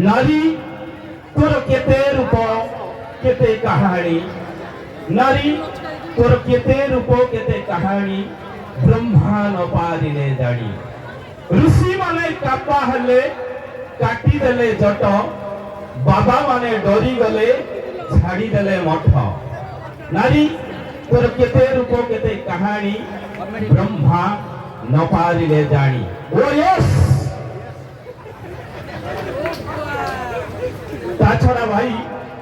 नारी तोर केते रूप केते कहानी नारी तोर केते रूप केते कहानी ब्रह्मा न पारिले जानी ऋषि माने कापा हले काटी देले जट बाबा माने डरी गले छाड़ी देले मठ नारी तोर केते रूप केते कहानी ब्रह्मा न पारिले जानी ओ यस ताछड़ा भाई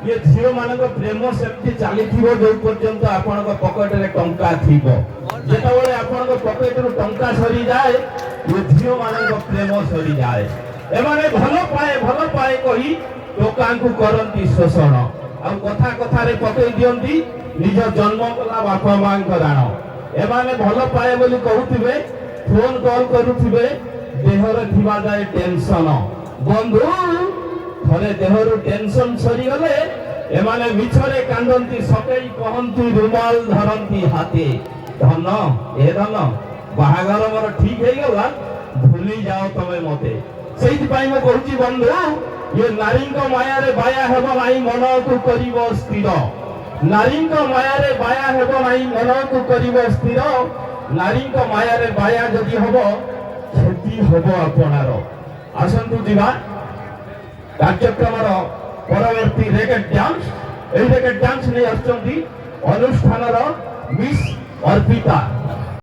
ये झील मान प्रेम सेमती चली जो पर्यंत आपण पकेट रे टंका थिबो जेतबेले आपण पकेट रु टंका सरी जाए ये झील मान प्रेम सरी जाए एमाने भल पाए कही टोका को करंती शोषण आ कथा कथा रे पकई दियंती निज जन्म कला बापा मां को दान एमाने भल पाए बोली कहउथिबे फोन कॉल करूथिबे देहर थिबा जाए टेंशन बंधु थरे देहरु टेंशन सरी गले एमाने मिछरे कांदंती सकेई कहंती रुमाल धरंती हाथे धन ए धन बाहागर मोर ठीक हे गला भूली जाओ तमे मते सेहि पई म कहूची बंधु ये नारी को माया रे बाया हेबो नाही मन को करिवो स्थिर नारी को माया रे बाया हेबो नाही मन को करिवो स्थिर नारी को माया रे बाया जदि हबो क्षति हबो आपनारो आसंतु दिवा कार्यक्रम परवर्ती रेकेट डांस नहीं आसुच्छंती अनुष्ठान मिस अर्पिता।